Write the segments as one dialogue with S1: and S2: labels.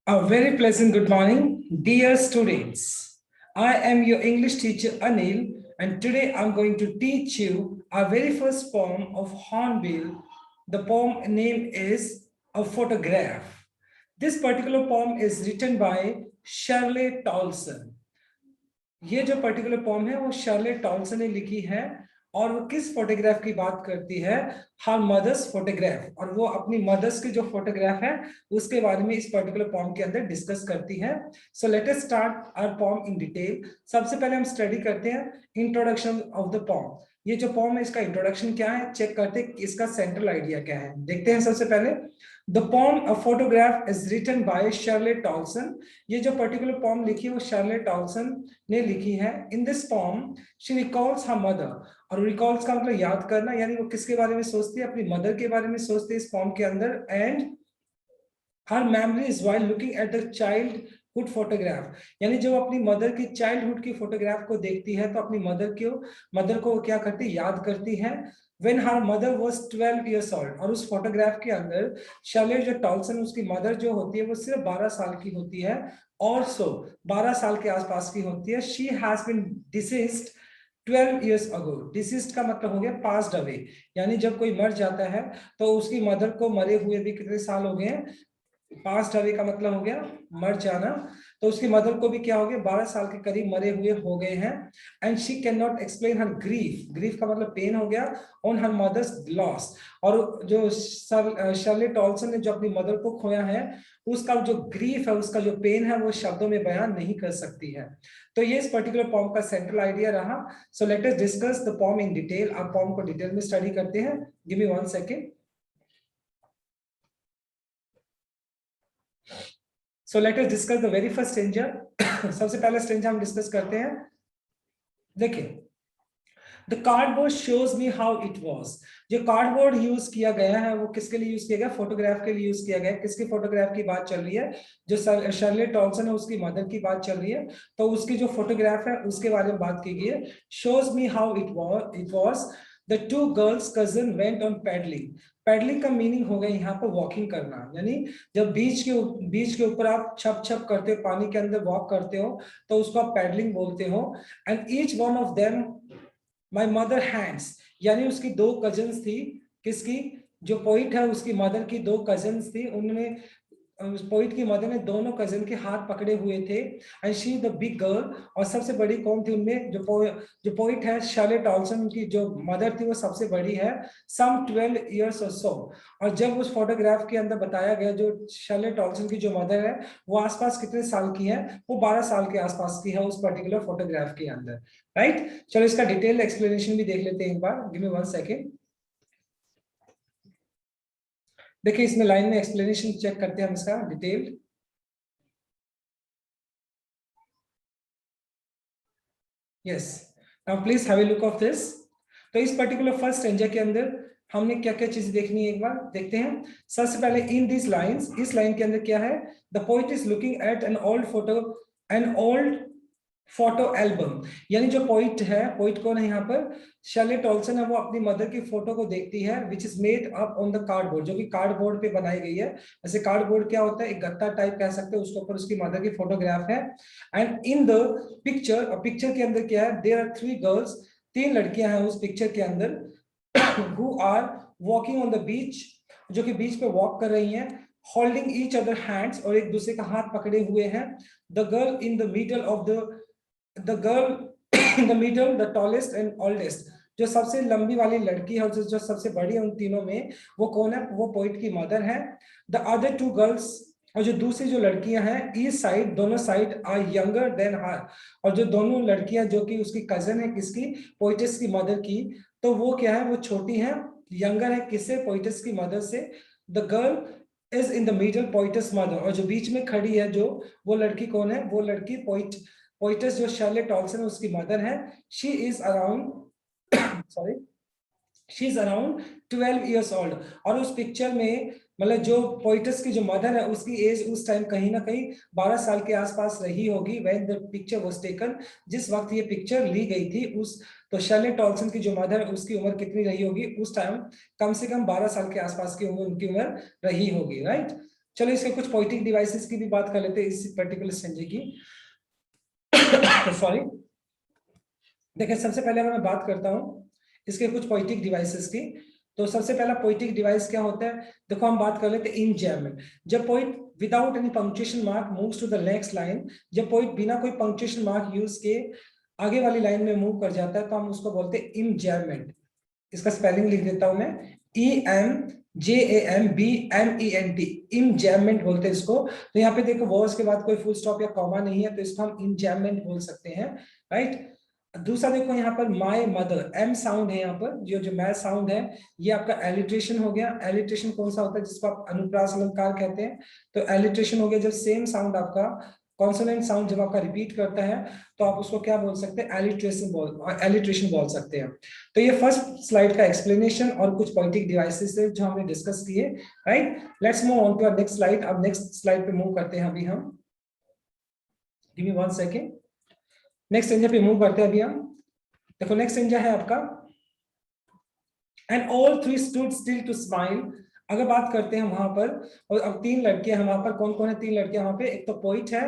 S1: A very pleasant good morning, dear students. I am your English teacher Anil, and today I'm going to teach you our very first poem of Hornbill. The poem name is A Photograph. This particular poem is written by Shirley Tolson. ये जो particular pome है वो Charlotte Toulson ने लिखी है और वो किस फोटोग्राफ की बात करती है? हर मदर्स फोटोग्राफ, और वो अपनी मदर्स की जो फोटोग्राफ है उसके बारे में इस पर्टिकुलर पोम के अंदर डिस्कस करती है। So let us start our poem in detail. सबसे पहले हम स्टडी करते हैं इंट्रोडक्शन ऑफ द पोम। ये जो पोम है इसका इंट्रोडक्शन क्या है, चेक करते हैं इसका सेंट्रल आइडिया क्या है। देखते हैं सबसे पहले the poem a photograph is written by Charlotte Toulson. ये जो पर्टिकुलर पोम लिखी है वो शार्लेट टॉल्सन ने लिखी है। In this pome she recalls her mother, और रिकॉल्स का मतलब याद करना, यानी वो किसके बारे में सोचती है? अपनी मदर के बारे में सोचती है इस पोम के अंदर। And her memories while looking at the childhood photograph, यानी जब अपनी मदर की चाइल्डहुड की फोटोग्राफ को देखती है तो अपनी मदर को क्या करती है? याद करती है। When her mother was 12 years old, और उस फोटोग्राफ के अंदर शार्लेट जो टॉल्सन उसकी मदर जो होती है वो सिर्फ 12 साल की होती है, और 12 साल के आसपास की होती है। She has been deceased 12 years ago। Deceased का मतलब हो गया पास्ड अवे, यानी जब कोई मर जाता है तो उसकी मदर को मरे हुए भी कितने साल हो गए हैं? पास्ट अवे का मतलब हो गया मर जाना। तो उसकी मदर को भी क्या हो गया? 12 साल के करीब मरे हुए हो गए हैं। And she can not explain her grief, grief का मतलब पेन हो गया, ऑन हर मदर्स लॉस। और जो शार्लेट टॉल्सन ने जो अपनी मदर को खोया है उसका जो ग्रीफ है, उसका जो पेन है वो शब्दों में बयान नहीं कर सकती है। तो ये इस पर्टिकुलर पोम का सेंट्रल आइडिया रहा। सो let us discuss the pome in detail. आप पोम को डिटेल में स्टडी करते हैं। Give me 1 second. So let us discuss the very first stanza। सबसे पहला स्टेंजा हम डिस्कस करते हैं। देखिए, the cardboard shows me how it was. जो कार्डबोर्ड यूज किया गया है वो किसके लिए यूज किया गया? फोटोग्राफ के लिए यूज किया गया। किसकी फोटोग्राफ की बात चल रही है? जो शार्लेट टॉल्सन है उसकी मदर की बात चल रही है, तो उसकी जो फोटोग्राफ है उसके बारे में बात की गई है। Shows me how it was the two girls cousin went on paddling. Paddling का मीनिंग हो गया यहाँ पर वॉकिंग करना, यानी जब बीच के ऊपर आप छप छप करते हो, पानी के अंदर वॉक करते हो, तो उसको आप पैडलिंग बोलते हो। And each one of them my mother hands, यानी उसकी 2 कजन्स थी। किसकी? जो पोइट है उसकी मदर की 2 कजन्स थी। उन्होंने पोइट की मदर ने दोनों कजन के हाथ पकड़े हुए थे। And she the big girl, और सबसे बड़ी कौन थी उनमें? जो पोइट है शार्लेट टॉल्सन, उनकी जो मदर थी वो सबसे बड़ी है, सम 12 years और सो। और जब उस फोटोग्राफ के अंदर बताया गया जो शार्लेट टॉल्सन की जो मदर है वो आसपास कितने साल की है? वो 12 साल के आसपास की है उस पर्टिकुलर फोटोग्राफ के अंदर। राइट, चलो इसका डिटेल एक्सप्लेनेशन भी देख लेते हैं एक बार। Give me 1 second. देखिए इसमें लाइन में एक्सप्लेनेशन चेक करते हैं हम इसका detail. Yes, now please have a look of this. तो इस पर्टिकुलर फर्स्ट स्टेंजा के अंदर हमने क्या क्या चीज देखनी है एक बार देखते हैं। सबसे पहले इन दिस लाइंस, इस लाइन के अंदर क्या है? The poet is looking at an old photo album, यानी जो पोइट है, पोइट कौन है यहाँ पर? शार्लेट टॉल्सन है। वो अपनी मदर की फोटो को देखती है which is made up on the cardboard, जो कि कार्डबोर्ड पे बनाई गई है। वैसे कार्डबोर्ड क्या होता है? एक गत्ता टाइप कह सकते हैं, उसके ऊपर उसकी मदर की फोटोग्राफ है। And in the picture, picture के अंदर क्या है? देयर आर 3 गर्ल्स, 3 लड़कियां हैं उस पिक्चर के अंदर, who are walking on the beach, जो कि बीच पे वॉक कर रही हैं, holding each other hands, और एक दूसरे का हाथ पकड़े हुए हैं। the girl in the middle of the girl in the middle, the tallest and oldest, जो सबसे लंबी वाली लड़की है और जो सबसे बड़ी है उन तीनों में, वो कौन है? वो पोइट की मदर है। the other 2 girls, और जो दूसरी जो लड़कियां हैं ईच साइड, दोनों साइड, आर यंगर देन हर, और जो दोनों लड़कियां जो कि उसकी कजन है, किसकी? पोइटस की मदर की, तो वो क्या है? वो छोटी है, यंगर है, किससे? पोइटस की मदर से। The girl is in the middle, poet's mother, और जो बीच में खड़ी है जो, वो लड़की कौन है? वो लड़की पोइटस जो शार्लेट टॉल्सन है उसकी मदर है। She is around sorry she is around 12 years old। और उस पिक्चर में मतलब जो पोइटस की जो मदर है उसकी एज उस टाइम कहीं ना कहीं 12 साल के आसपास रही होगी, when the picture was taken, जिस वक्त ये पिक्चर ली गई थी। उस तो शार्लेट टॉल्सन की जो मदर है उसकी उम्र कितनी रही होगी उस टाइम? कम से कम 12 साल के आसपास की उम्र उनकी उम्र रही होगी। राइट, चलो इसके कुछ पोइटिक डिवाइसेस की भी बात कर लेते हैं इस पर्टिकुलर स्टेंजा की। सॉरी, देखिए सबसे पहले अगर मैं बात करता हूँ इसके कुछ पोइटिक डिवाइसेस की, तो सबसे पहला पोइटिक डिवाइस क्या होता है, देखो हम बात कर लेते हैं इंजैममेंट। जब poet without any punctuation mark moves to the next line, जब पोइट बिना कोई पंक्चुएशन मार्क यूज के आगे वाली लाइन में मूव कर जाता है तो हम उसको बोलते हैं इंजैममेंट। इसका स्पेलिंग लिख देता हूं मैं, EMJAMBMENT, इंजैममेंट बोलते हैं इसको। तो यहाँ पे देखो वर्ड्स के बाद कोई फुल स्टॉप या कॉमा नहीं है तो इसको हम इंजैममेंट बोल सकते हैं, राइट। दूसरा देखो यहाँ पर माय मदर, एम साउंड है यहाँ पर, जो जो मै साउंड है ये आपका एलिट्रेशन हो गया। एलिट्रेशन कौन सा होता है, जिसको आप अनुप्रास अलंकार कहते हैं। तो एलिट्रेशन हो गया जब सेम साउंड आपका कॉन्सोनेंट साउंड जब आपका रिपीट करता है तो आप उसको क्या बोल सकते हैं, एलिट्रेशन बोल सकते हैं। तो ये फर्स्ट स्लाइड का एक्सप्लेनेशन और कुछ पोएटिक डिवाइसेस है जो हमने डिस्कस किए, right. Let's move on to our next slide. अब नेक्स्ट स्लाइड पे मूव करते हैं अभी हम, give me 1 second. Next stanza पे मूव करते हैं अभी हम। देखो नेक्स्ट स्टेंजा है आपका, and all three stood still to smile. अगर बात करते हैं वहां पर, और अब 3 लड़कियां हैं वहां पर, कौन कौन है 3 लड़कियां वहां पे, एक तो पोइट है,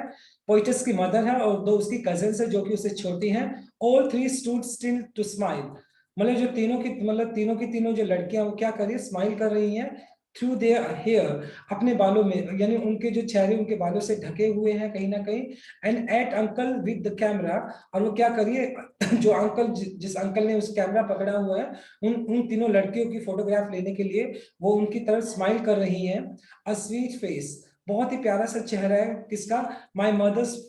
S1: पोइटस की मदर है, और 2 उसकी कजिन्स है जो कि उससे छोटी हैं। All three stood still to smile, मतलब जो तीनों की तीनों जो लड़कियां वो क्या कर रही है, स्माइल कर रही हैं थ्रू देयर हेयर, अपने बालों में, यानी उनके जो चेहरे उनके बालों से ढके हुए हैं कहीं ना कहीं। And at uncle with the camera, और वो क्या करिए जो अंकल जिस अंकल ने उस कैमरा पकड़ा हुआ है उन उन तीनों लड़कियों की फोटोग्राफ लेने के लिए वो उनकी तरफ स्माइल कर रही हैं। अ स्वीट फेस, बहुत ही प्यारा सा चेहरा है किसका, माय मदर्स,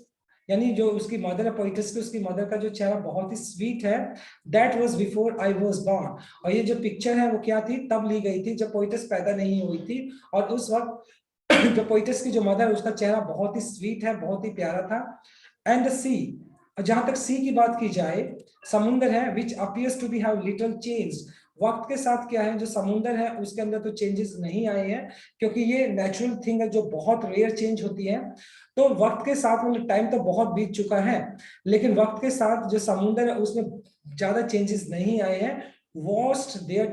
S1: यानी जो उसकी मदर है पोइटस की, उसकी मदर का जो चेहरा बहुत ही स्वीट है। That was before I was born, और ये जो पिक्चर है वो क्या थी, तब ली गई थी जब पोइटस पैदा नहीं हुई थी। और उस वक्त जो पोइटस की जो मदर, उसका चेहरा बहुत ही स्वीट है, बहुत ही प्यारा था। एंड द सी, जहां तक सी की बात की जाए, समुंदर है, which appears to be have little change. वक्त के साथ क्या है, जो समुंदर है उसके अंदर तो चेंजेस नहीं आए हैं, क्योंकि ये नेचुरल थिंग है जो बहुत रेयर चेंज होती है। तो वक्त के साथ मतलब टाइम तो बहुत बीत चुका है, लेकिन वक्त के साथ जो समुंदर है उसमें ज्यादा चेंजेस नहीं आए हैं। वॉस्ट देयर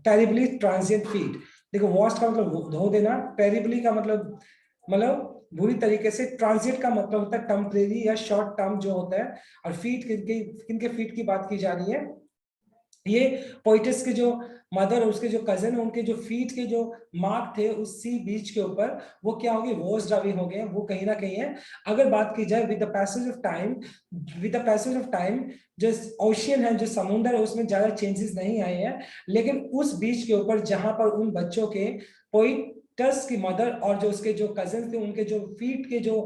S1: टेरिबली ट्रांजिएंट फीट। देखो वॉस्ट का मतलब धो देना, टेरिबली का मतलब बुरी तरीके से, ट्रांजिट का मतलब होता है टेम्परेरी या शॉर्ट टर्म जो होता है। और फीट किनके फीट की बात की जा रही है, ये पोइटस के जो मदर और उसके जो कजन है उनके जो फीट के जो मार्क थे उस सी बीच के ऊपर, वो क्या हो गए, वॉश्ड अवे हो गए, वो कहीं ना कहीं है। अगर बात की जाए with the passage of time, जो ओशियन है, जो समुद्र है, उसमें ज्यादा चेंजेस नहीं आए हैं। लेकिन उस बीच के ऊपर जहां पर उन बच्चों के पोइटस की मदर और जो उसके जो कजन थे उनके जो फीट के जो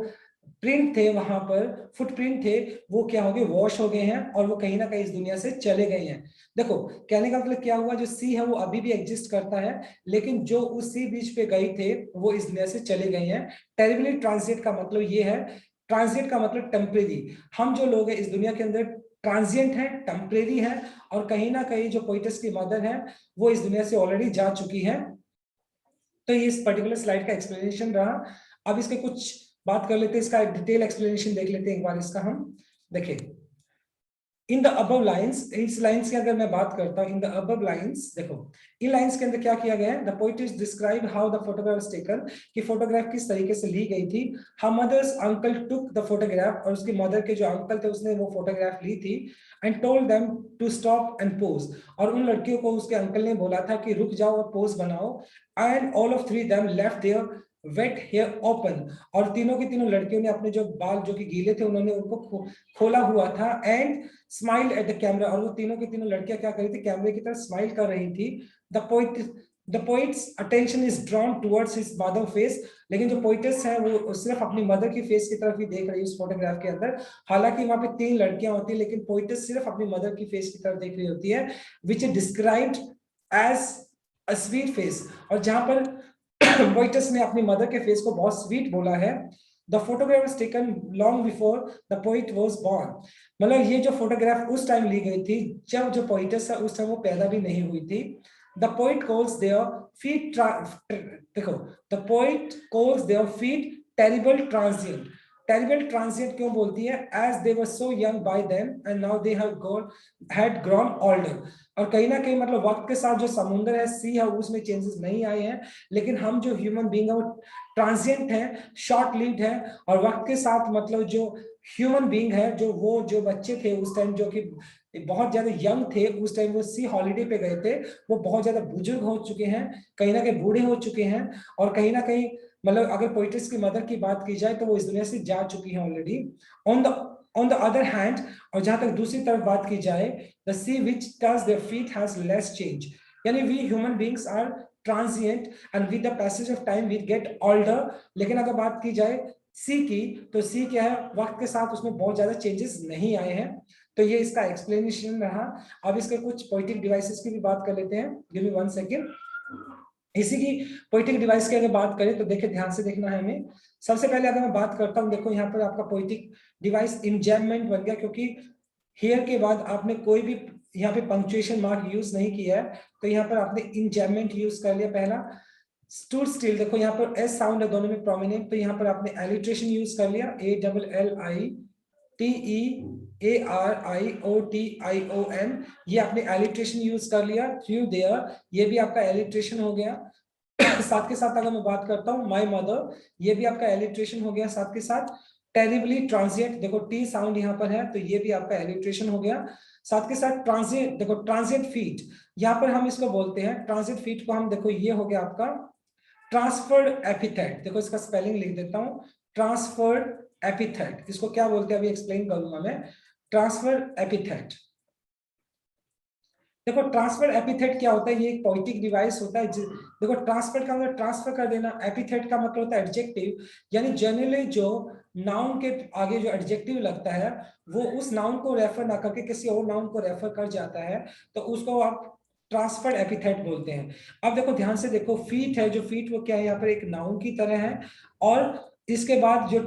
S1: प्रिंट थे, वहां पर फुटप्रिंट थे, वो क्या हो गए, वॉश हो गए हैं और वो कहीं ना कहीं इस दुनिया से चले गए हैं। देखो कहने का मतलब क्या हुआ, जो सी है वो अभी भी एग्जिस्ट करता है, लेकिन जो उस सी बीच पे गए थे वो इस दुनिया से चले गए हैं। टेरिबली ट्रांजिट का मतलब ये है, ट्रांजिट का मतलब टेम्परेरी। हम जो लोग हैं इस दुनिया के अंदर ट्रांजिएंट है, टेम्परेरी है, और कहीं ना कहीं जो पोइटस की मदर है वो इस दुनिया से ऑलरेडी जा चुकी है। तो ये इस पर्टिकुलर स्लाइड का एक्सप्लेनेशन रहा। अब इसके कुछ बात कर लेते हैं, इसका डिटेल एक्सप्लेनेशन देख लेते हैं एक बार इसका हम। देखिए इन द अबव लाइंस, इस लाइंस की अगर मैं बात करता हूं, इन द अबव लाइंस, देखो इन लाइंस के अंदर क्या किया गया है, the poet is describe how the photograph is taken, कि फोटोग्राफ किस तरीके से ली गई थी। Her mother's uncle took the photograph, और उसकी मदर के जो अंकल थे उसने वो फोटोग्राफ ली थी। And told them to stop and pose, और उन लड़कियों को उसके अंकल ने बोला था कि रुक जाओ और पोज बनाओ। And all of three them left their wet hair open, और तीनों की तीनों लड़कियों ने अपने जो बाल जो कि गीले थे उन्होंने उनको खोला हुआ था। And smile at the camera, और वो तीनों की तीनों लड़कियां क्या कर रही थी, कैमरे की तरफ स्माइल कर रही थी। The poets attention is drawn towards his mother face, लेकिन जो पोइटस है वो सिर्फ अपनी मदर की फेस की तरफ ही देख रही है उस फोटोग्राफ के अंदर। हालांकि वहां पे 3 लड़कियां होती है, लेकिन पोइटस सिर्फ अपनी मदर की फेस की तरफ देख रही होती है, which is described as a sweet face. और जहां पर पोइटस ने अपनी मदर के फेस को बहुत स्वीट बोला है। The photograph was taken long before the poet was born, मतलब ये जो फोटोग्राफ उस टाइम ली गई थी जब जो पोइटस है उस टाइम वो पैदा भी नहीं हुई थी। The poet calls their feet, देखो the poet calls their feet terrible transient, terrible transient क्यों बोलती है? As they were so young by them and now they had grown older. और कहीं ना कहीं मतलब वक्त के साथ जो समुद्र है, सी है, उसमें चेंजेस नहीं आए हैं, लेकिन हम जो ह्यूमन बीइंग है वो ट्रांजिएंट है, शॉर्ट लिव्ड है। और वक्त के साथ मतलब जो ह्यूमन बीइंग है, जो बच्चे थे उस टाइम, जो कि बहुत ज्यादा यंग थे उस टाइम, वो सी हॉलिडे पे गए थे, वो बहुत ज्यादा बुजुर्ग हो चुके हैं, कहीं ना कहीं बूढ़े हो चुके हैं। और कहीं ना कहीं मतलब अगर पोइट्स की मदर की बात की जाए तो वो इस दुनिया से जा चुकी हैं already. On the other hand, और जहां तक दूसरी तरफ बात की जाए, the sea which touch their feet has less change, यानी we human beings are transient and with the passage of time we get older. लेकिन अगर बात की जाए सी की, तो सी क्या है, वक्त के साथ उसमें बहुत ज्यादा चेंजेस नहीं आए हैं। तो ये इसका एक्सप्लेनेशन रहा। अब इसके कुछ पोइटिक डिवाइसेस की भी बात कर लेते हैं। Give me 1 second. इसी की पोइटिक डिवाइस की अगर बात करें तो देखिए, ध्यान से देखना है हमें। सबसे पहले अगर मैं बात करता हूं, देखो यहाँ पर आपका पोइटिक डिवाइस इंजैममेंट बन गया, क्योंकि हियर के बाद आपने कोई भी यहाँ पे पंक्चुएशन मार्क यूज नहीं किया है, तो यहाँ पर आपने इंजैममेंट यूज कर लिया। पहला स्टूड स्टिल, देखो यहाँ पर एस साउंड है दोनों में प्रोमिनेंट, तो यहाँ पर आपने एलिट्रेशन यूज कर लिया, ALLITERARIOTION, ये आपने एलिट्रेशन यूज कर लिया। थ्रू देयर, ये भी आपका एलिट्रेशन हो गया। साथ के साथ अगर मैं बात करता हूँ माय मदर, ये भी आपका एलिट्रेशन हो गया। साथ के साथ टेरिबली ट्रांजिएंट, देखो टी साउंड यहाँ पर है, तो ये भी आपका एलिट्रेशन हो गया। साथ के साथ ट्रांजिएंट, देखो ट्रांजिएंट फीट, यहाँ पर हम इसको बोलते हैं ट्रांजिएंट फीट को हम, देखो ये हो गया आपका ट्रांसफर्ड एपिथेट। देखो इसका स्पेलिंग लिख देता हूं, ट्रांसफर्ड एपिथेट, इसको क्या बोलते हैं अभी एक्सप्लेन करूंगा मैं। ट्रांसफर्ड एपिथेट, देखो ट्रांसफर एपिथेट क्या होता है, ये एक पोइटिक डिवाइस होता है। देखो ट्रांसफर का मतलब ट्रांसफर कर देना, एपिथेट का मतलब होता है एडजेक्टिव, यानी जनरली जो नाउन के आगे जो एडजेक्टिव लगता है वो उस नाउन को रेफर ना करके किसी और नाउन को रेफर कर जाता है, तो उसको आप ट्रांसफर्ड एपिथेट बोलते हैं। अब देखो ध्यान से देखो, फीट है, जो फीट वो क्या है, यहाँ पर एक नाउन की तरह है, और इसके बाद जो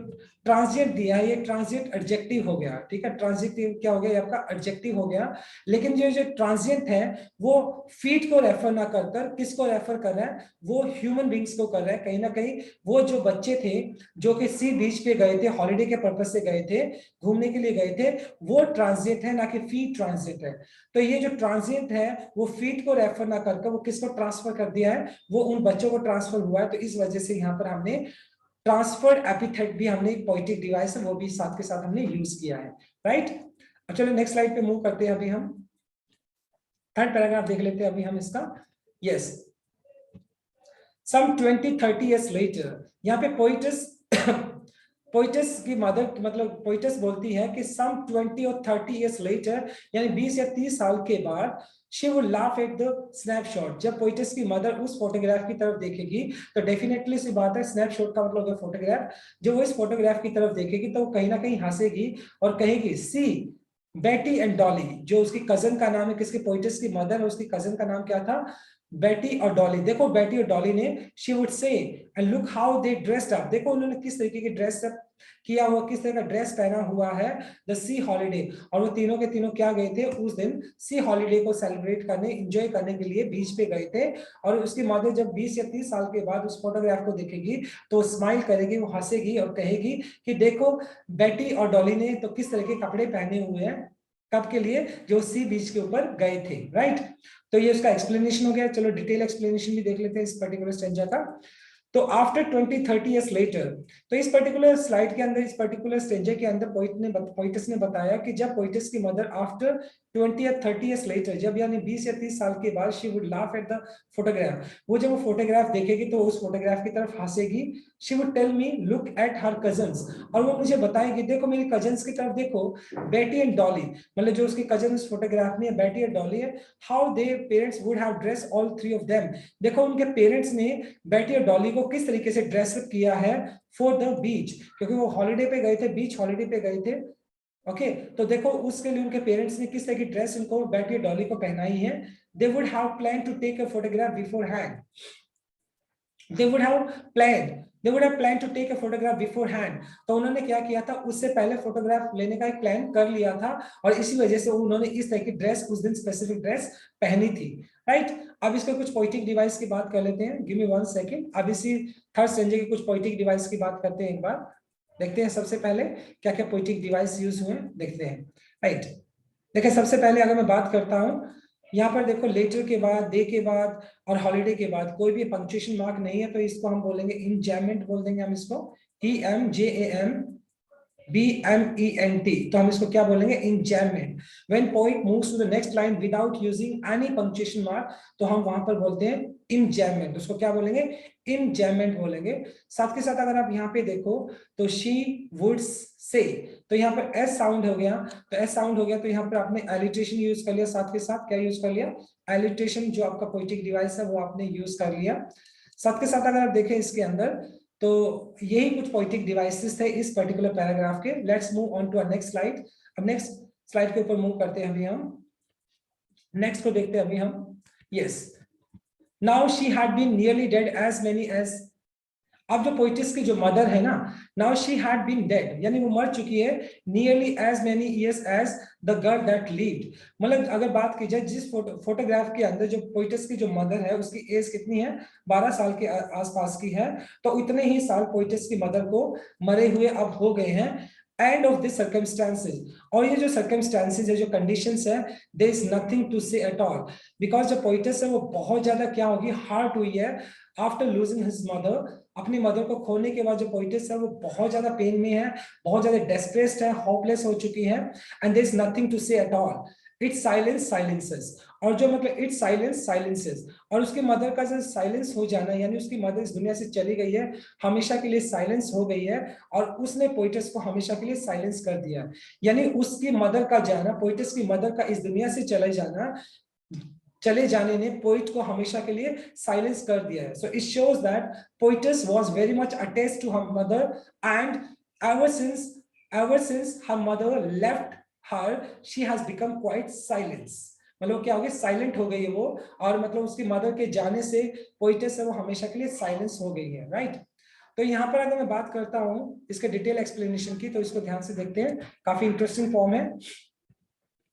S1: ट्रांजिएंट दिया है ये ट्रांजिएंट एडजेक्टिव हो गया, ठीक है, ट्रांजिटिव क्या हो गया, ये आपका एडजेक्टिव हो गया। लेकिन जो ट्रांजिएंट है वो फीट को रेफर ना कर कर किसको रेफर कर रहा है, वो ह्यूमन बींग्स को कर रहा है। कहीं ना कहीं वो जो बच्चे थे जो कि सी बीच पे गए थे, हॉलिडे के पर्पज से गए थे, घूमने के लिए गए थे, वो ट्रांजिएंट है, ना कि फीट ट्रांजिएंट है। तो ये जो ट्रांजिएंट है वो फीट को रेफर ना करके वो किसको ट्रांसफर कर दिया है, वो उन बच्चों को ट्रांसफर हुआ है। तो इस वजह से यहाँ पर हमने ट्रांसफर्ड एपिथेट भी, हमने एक पोइटिक डिवाइस है वो भी साथ के साथ हमने यूज किया है, राइट। अब चलो नेक्स्ट स्लाइड पे मूव करते हैं। अभी हम थर्ड पैराग्राफ देख लेते हैं अभी हम इसका। यस, सम 20-30 years later, यहाँ पे पोइटस पोइटस की मदर, मतलब पोइटस बोलती है कि सम 20 और 30 years later, यानी 20 या 30 साल के बाद, she would laugh at the snapshot. जब पोइटस की मदर उस फोटोग्राफ की तरफ देखेगी तो डेफिनेटली सी बात है, स्नैपशॉट का मतलब है फोटोग्राफ, जब वो इस फोटोग्राफ की तरफ देखेगी तो वो कहीं ना कहीं हंसेगी और कहेगी, सी बेटी एंड डॉली, जो उसकी कजन का नाम है, किसकी, पोइटस की मदर है, उसकी कजन का नाम क्या था, बेटी और डॉली। देखो बेटी और डॉली ने, she would say and look how they dressed up, देखो उन्होंने किस तरीके की ड्रेस अप किया हुआ, किस तरह का ड्रेस पहना हुआ है, द सी हॉलीडे। और वो तीनों के तीनों क्या गए थे उस दिन, सी हॉलीडे को सेलिब्रेट करने, एंजॉय करने के लिए बीच पे गए थे। और उसकी मदर जब 20 या 30 साल के बाद उस फोटोग्राफ को देखेगी तो स्माइल करेगी, वो हंसेगी और कहेगी कि देखो बेटी और डॉली ने तो किस तरह के कपड़े पहने हुए हैं, कब के लिए, जो सी बीच के ऊपर गए थे, राइट। तो ये उसका एक्सप्लेनेशन हो गया। चलो डिटेल एक्सप्लेनेशन भी देख लेते हैं इस पर्टिकुलर स्टेंजा का। तो आफ्टर 20-30 years लेटर, तो इस पर्टिकुलर स्लाइड के अंदर, इस पर्टिकुलर स्टेंजे के अंदर पोइटस ने बताया कि जब पोइटस की मदर आफ्टर 20 या 30 years लेटर, जब यानी 20 या 30 साल के बाद, she would laugh at the photograph, वो जब वो फोटोग्राफ देखेगी तो उस फोटोग्राफ की तरफ हंसेगी। She would tell me look at her cousins, और वो मुझे बताएगी देखो मेरी कजन्स की तरफ देखो, बेटी एंड डॉली, मतलब जो उसकी कजन उस फोटोग्राफ में बेटी और डॉली है, how they parents would have dress all three of them, देखो उनके पेरेंट्स ने बेटी और डॉली को किस तरीके से ड्रेसअप किया है फॉर द बीच, क्योंकि वो हॉलिडे पे गए थे, बीच हॉलिडे पे गए थे। ओके, तो देखो उसके लिए उनके पेरेंट्स ने किस तरह की ड्रेस उनको बेटी और डॉली को पहनाई है। They would have plan to take a photograph beforehand, they would have planned to take a photograph beforehand, तो उन्होंने क्या किया था, उससे पहले फोटोग्राफ लेने का एक प्लान कर लिया था, और इसी वजह से उन्होंने इस तरह की ड्रेस, उस दिन स्पेसिफिक ड्रेस पहनी थी, राइट। अब इसके कुछ पोइटिक डिवाइस की बात कर लेते हैं। Give me 1 second. अब इसी थर्ड स्टेंजे की कुछ पोइटिक डिवाइस की बात करते हैं एक बार। देखते हैं सबसे पहले क्या क्या पोइटिक डिवाइस यूज हुए, देखते हैं। राइट, देखिए सबसे पहले अगर मैं बात करता हूँ, यहाँ पर देखो लेटर के बाद, डे के बाद और हॉलीडे के बाद कोई भी पंक्चुएशन मार्क नहीं है, तो इसको हम बोलेंगे इंजैमेंट बोल देंगे हम इसको, EMJAMBMENT। तो हम इसको क्या बोलेंगे, enjambment. When poet moves to the next line without using any punctuation mark, तो हम वहां पर बोलते हैं इंजैमेंट। उसको क्या बोलेंगे, इंजैमेंट बोलेंगे। साथ के साथ अगर आप यहाँ पे देखो तो शी वुड से, तो यहाँ पर एस साउंड हो गया, तो एस साउंड हो गया, तो यहाँ पर आपने एलिट्रेशन यूज कर लिया। साथ के साथ क्या यूज कर लिया, एलिट्रेशन, जो आपका पोइटिक डिवाइस है वो आपने यूज कर लिया। साथ के साथ अगर आप देखें इसके अंदर, तो यही कुछ पोइटिक डिवाइसेस थे इस पर्टिकुलर पैराग्राफ के। Let's move on to next slide. अब नेक्स्ट स्लाइड के ऊपर मूव करते हैं अभी हम, नेक्स्ट को देखते हैं अभी हम। Yes, now she had been nearly dead as many as, अब जो पोइटिस की जो मदर है ना, now she had been dead, यानी वो मर चुकी है, nearly as many years as the girl that lived. मतलब अगर बात की जाए जिस फोटोग्राफ के अंदर जो पोइटिस की जो मदर है उसकी एज कितनी है, 12 साल के आसपास की है, तो इतने ही साल पोइटिस की मदर को मरे हुए अब हो गए हैं। एंड ऑफ दिस सर्कमस्टांसेस, और ये जो सर्कमस्टांसेस है, जो कंडीशंस है, there is nothing to say at all, because जो पोइटिस है वो बहुत ज्यादा क्या होगी, हार्ट हुई है आफ्टर लूजिंग हिज मदर। अपनी मदर को खोने के बाद जो पोइटिस है वो बहुत ज्यादा पेन में है, बहुत ज्यादा डेस्परेस्ड है, होपलेस हो चुकी है। And there is nothing to say at all, it's silence silences, और जो मतलब इट्स साइलेंस साइलेंसेस, और उसकी मदर का जो साइलेंस हो जाना, यानी उसकी मदर इस दुनिया से चली गई है, हमेशा के लिए साइलेंस हो गई है, और उसने पोइटिस को हमेशा के लिए साइलेंस कर दिया। यानी उसकी मदर का जाना, पोइटिस की मदर का इस दुनिया से चले जाने ने पोइट को हमेशा के लिए साइलेंस कर दिया है। So it shows that poetess was very much attached to her mother, and ever since her mother left her, she has become quite silence. मतलब क्या हो गया, साइलेंट हो गई है वो, और मतलब उसकी मदर के जाने से पोइटस है वो हमेशा के लिए साइलेंस हो गई है। राइट, तो यहाँ पर अगर मैं बात करता हूँ इसके डिटेल एक्सप्लेनेशन की, तो इसको ध्यान से देखते हैं, काफी इंटरेस्टिंग फॉर्म है।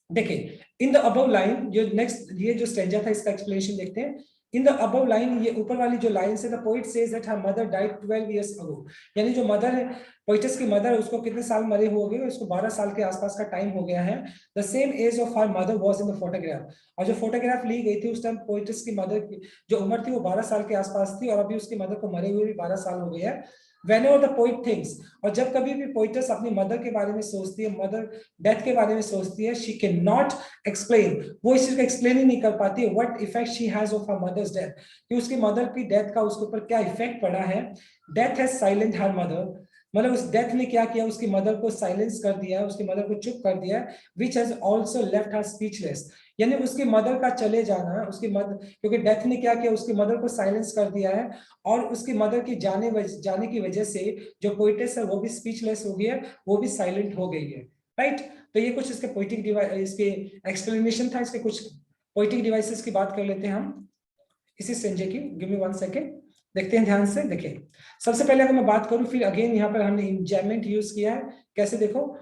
S1: देखिए, इन द अबव लाइन, जो नेक्स्ट ये जो स्टेंजा था इसका एक्सप्लेनेशन देखते हैं। इन द अबव लाइन, ये ऊपर वाली जो लाइन से, the poet says that her mother died 12 years ago, यानी जो मदर है, पोइटस की मदर, उसको कितने साल मरे हुए, उसको 12 साल के आसपास का टाइम हो गया है। The same age of her mother was in the photograph, और जो फोटोग्राफ ली गई थी उस टाइम पोइटस की मदर की जो उम्र थी वो 12 साल के आसपास थी, और अभी उसकी मदर को मरे हुए भी 12 साल हो गए हैं। Whenever the poet thinks, और जब कभी भी पोइटस अपनी मदर के बारे में सोचती है, मदर डेथ के बारे में सोचती है, she cannot explain, वो इस चीज को एक्सप्लेन ही नहीं कर पाती है, what effect she has of her mother's death, कि उसकी मदर की डेथ का उसके ऊपर क्या इफेक्ट पड़ा है। Death has silent her mother, मतलब उस डेथ ने क्या किया, उसकी मदर को साइलेंस कर दिया है, उसकी मदर को चुप कर दिया है, which has also left her speechless, यानी उसकी मदर का चले जाना, उसकी मदर, क्योंकि डेथ ने क्या किया, उसकी मदर को साइलेंस कर दिया है, और उसकी मदर की जाने की वजह से जो पोइटेस है वो भी स्पीचलेस हो गई है, वो भी साइलेंट हो गई है। राइट, तो ये कुछ इसके पोइटिक डिवाइस, इसके एक्सप्लेनेशन था, इसके कुछ पोइटिक डिवाइसेस की बात कर लेते हैं हम इसी संजय की। गिव मी 1 सेकेंड, देखते हैं ध्यान से। देखिए सबसे पहले अगर मैं बात करूं, फिर अगेन यहाँ पर हमने इंजॉयमेंट यूज किया है, कैसे देखो,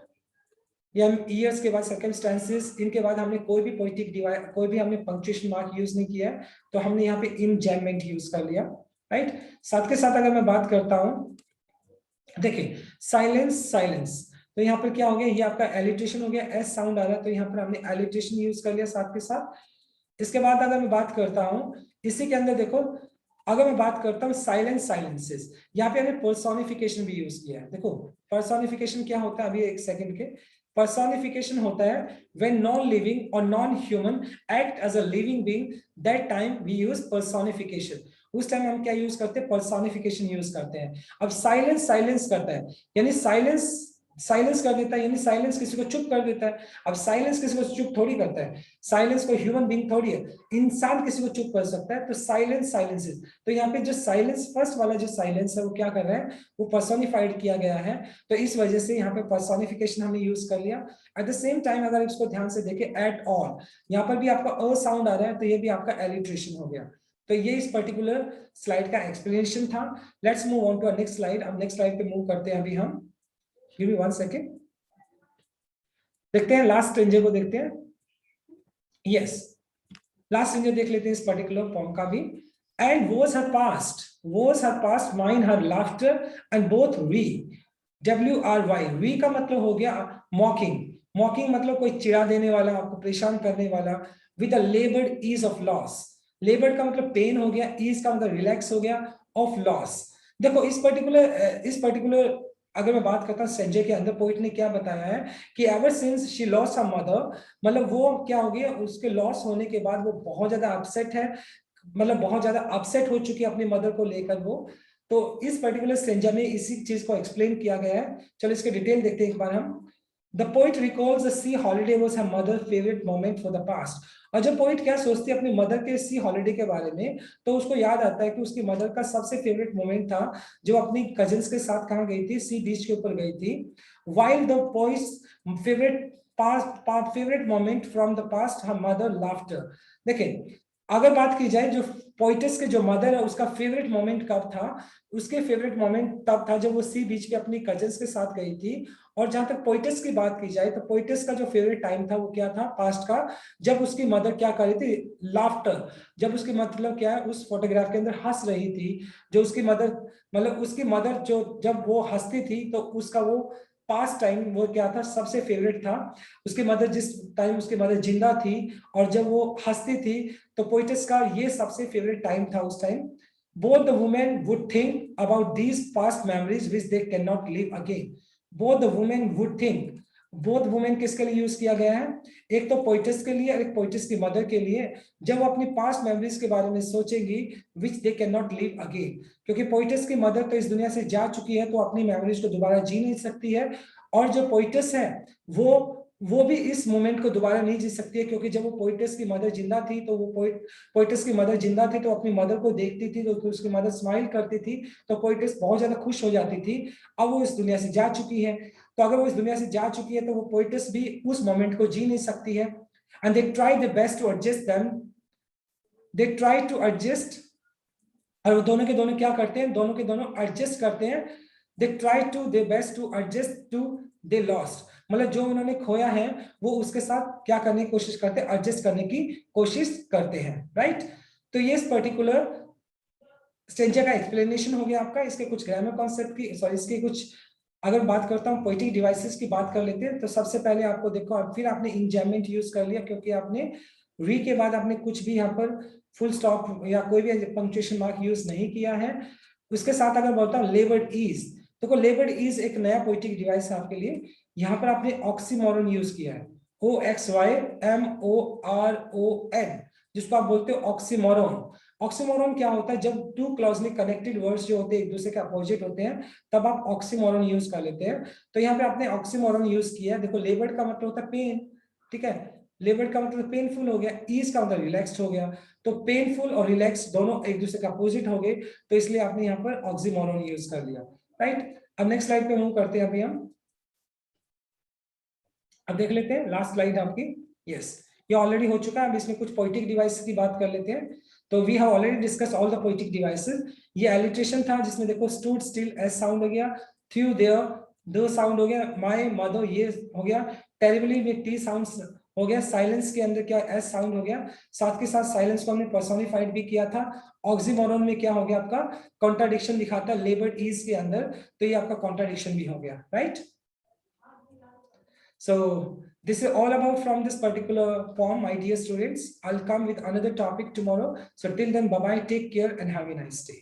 S1: ये हम ईयर्स के बाद सर्कमस्टेंसेस, इनके बाद हमने कोई भी पोइटिक डिवाइस, कोई भी हमने पंक्चुएशन मार्क यूज नहीं किया है, तो हमने यहाँ पे इंजॉयमेंट यूज कर लिया। राइट, साथ के साथ अगर मैं बात करता हूं, देखिए साइलेंस साइलेंस, तो यहाँ पर क्या हो गया, ये आपका एलिट्रेशन हो गया, एस साउंड आ रहा है, तो यहाँ पर हमने एलिट्रेशन यूज कर लिया साथ के साथ। इसके बाद अगर मैं बात करता हूं, इसी के अंदर देखो, अगर मैं बात करता हूं साइलेंस साइलेंसेस, यहाँ पे हमने पर्सोनिफिकेशन भी यूज किया है। देखो पर्सोनिफिकेशन क्या होता है, अभी एक सेकंड के, पर्सोनिफिकेशन होता है व्हेन नॉन लिविंग और non human act as a living being, that time we use personification, उस टाइम हम क्या यूज करते हैं, पर्सोनिफिकेशन यूज करते हैं। अब साइलेंस साइलेंस करता है, यानी साइलेंस साइलेंस कर देता है, यानी साइलेंस किसी को चुप कर देता है। अब साइलेंस किसी को चुप थोड़ी करता है, साइलेंस कोई ह्यूमन बीइंग थोड़ी है, इंसान किसी को चुप कर सकता है। तो साइलेंस साइलेंसेस, तो यहाँ पे जो साइलेंस, फर्स्ट वाला जो साइलेंस है वो क्या कर रहा है, वो पर्सोनिफाइड किया गया है, तो इस वजह से यहाँ पे पर्सोनिफिकेशन हमने यूज कर लिया। एट द सेम टाइम अगर इसको ध्यान से देखें, एट ऑल, यहाँ पर भी आपका अ साउंड आ रहा है, तो ये भी आपका एलिट्रेशन हो गया। तो ये इस पर्टिकुलर स्लाइड का एक्सप्लेनेशन था। Let's move on to next slide. अब नेक्स्ट स्लाइड पे मूव करते हैं अभी हम। गिव मी 1 सेकेंड, देखते हैं लास्ट स्ट्रेंजर को, देखते हैं। यस, लास्ट स्ट्रेंजर देख लेते हैं इस पर्टिकुलर फॉर्म का भी। And was her past mine her laughter, and both we, WRY, we का मतलब हो गया मॉकिंग, मॉकिंग मतलब कोई चिढ़ा देने वाला, आपको परेशान करने वाला, with a laboured ease of loss, laboured का मतलब पेन हो गया, ईज का मतलब रिलैक्स हो गया, ऑफ लॉस। देखो इस पर्टिकुलर अगर मैं बात करता हूँ संजय के अंदर पोइट ने क्या बताया है कि ever since she loss her mother, मतलब वो क्या हो गया, उसके लॉस होने के बाद वो बहुत ज्यादा अपसेट है, मतलब बहुत ज्यादा अपसेट हो चुकी है अपनी मदर को लेकर वो। तो इस पर्टिकुलर स्टेंजा में इसी चीज को एक्सप्लेन किया गया है। चलो इसके डिटेल देखते हैं एक बार हम। The poet recalls the C holiday was her mother favourite moment for the past. और जब पोइट क्या सोचती है अपनी मदर के सी हॉलीडे के बारे में, तो उसको याद आता है कि उसकी मदर का सबसे फेवरेट मोमेंट था जो अपनी कजिन्स के साथ कहाँ गई थी, सी बीच के ऊपर गई थी। While the poets favourite favourite moment from the past her mother laughter. देखिए अगर बात की जाए जो पोइटस के जो मदर है उसका फेवरेट मोमेंट कब था, उसके फेवरेट मोमेंट तब था जब वो सी बीच के अपनी कजिन्स के साथ गई थी। और जहां तक पोइटस की बात की जाए तो पोइटस का जो फेवरेट टाइम था वो क्या था पास्ट का, जब उसकी मदर क्या कर रही थी, लाफ्टर, जब उसकी मतलब क्या है उस फोटोग्राफ के अंदर हंस रही थी, जो उसकी मदर, मतलब उसकी मदर जो जब वो हंसती थी तो उसका वो पास्ट टाइम वो क्या था, सबसे फेवरेट था। उसकी मदर जिस टाइम उसकी मदर जिंदा थी और जब वो हंसती थी, तो पोइटस का ये सबसे फेवरेट टाइम था उस time. Both the women would think about these past memories which they can not live again. Both the women would think, both women किसके लिए यूज किया गया है, एक तो पोइटस के लिए और एक पोइटस की मदर के लिए, जब वो अपनी पास्ट मेमोरीज के बारे में सोचेगी which they can not live again. क्योंकि पोइटस की मदर तो इस दुनिया से जा चुकी है तो अपनी मेमोरीज को दोबारा जी नहीं सकती है। और जो पोइटस है वो भी इस मोमेंट को दोबारा नहीं जी सकती है, क्योंकि जब वो पोइटस की मदर जिंदा थी तो वो पोइटस की मदर जिंदा थी तो अपनी मदर को देखती थी तो उसकी मदर स्माइल करती थी, तो पोइटस बहुत ज्यादा खुश हो जाती थी। अब वो इस दुनिया से जा चुकी है, तो अगर वो इस दुनिया से जा चुकी है तो वो पोइटस भी उस मोमेंट को जी नहीं सकती है। And they try the best to adjust them, they try to adjust, और वो दोनों के दोनों क्या करते हैं, दोनों के दोनों एडजस्ट करते हैं। They try to the best to adjust to the lost, मतलब जो उन्होंने खोया है वो उसके साथ क्या करने की कोशिश करते हैं, एडजस्ट करने की कोशिश करते हैं, राइट। तो ये इस पर्टिकुलर स्टेंजा का एक्सप्लेनेशन हो गया आपका। इसके कुछ ग्रामर कॉन्सेप्ट की, सॉरी इसके कुछ, अगर बात करता हूँ पोएटिक डिवाइसेस की बात कर लेते हैं, तो सबसे पहले आपको देखो, फिर आपने इंजैमेंट यूज कर लिया क्योंकि आपने वी के बाद आपने कुछ भी यहाँ पर फुल स्टॉप या कोई भी पंक्चुएशन मार्क यूज नहीं किया है। उसके साथ अगर बोलता हूँ लेबर्ड ईज, देखो लेबर्ड ईज एक नया पोएटिक डिवाइस है आपके लिए। यहाँ पर आपने ऑक्सीमोरन यूज किया है, OXYMORON, जिसको आप बोलते हो ऑक्सीमोरन। ऑक्सीमोरन क्या होता है, जब टू क्लोजली कनेक्टेड वर्ड्स जो होते हैं एक दूसरे के अपोजिट होते हैं तब आप ऑक्सीमोरन यूज कर लेते हैं। तो यहाँ पे आपने ऑक्सीमोरन यूज किया है। देखो लेबर्ड का मतलब होता है पेन, ठीक है, लेबर्ड का मतलब पेनफुल हो गया, ईज का मतलब रिलैक्स्ड हो गया। तो पेनफुल और रिलैक्स दोनों एक दूसरे के अपोजिट हो गए, तो इसलिए आपने यहाँ पर ऑक्सीमोरन यूज कर लिया, राइट। अब नेक्स्ट स्लाइड पे मूव करते हैं अभी हम। अब देख लेते हैं लास्ट स्लाइड आपकी। यस, ये ऑलरेडी हो चुका है। अब इसमें कुछ पोएटिक डिवाइस की बात कर लेते हैं। तो we have already discuss all the poetic devices. ये एलिट्रेशन था जिसमें देखो स्टूड स्टिल एस साउंड हो गया, थ्यू देयर दो साउंड हो गया, माय मदर ये हो गया, टेरिबली में टी साउंड्स हो गया, साइलेंस के अंदर क्या एस साउंड हो गया, साथ के साथ साइलेंस को हमने पर्सोनिफाइड भी किया था। ऑक्सीमोरन में क्या हो गया आपका, कॉन्ट्राडिक्शन दिखाता लेबर्ड ईज के अंदर, तो ये आपका कॉन्ट्राडिक्शन भी हो गया, right. So this is all about from this particular poem, my dear students. I'll come with another topic tomorrow. So till then, bye-bye, take care and have a nice day.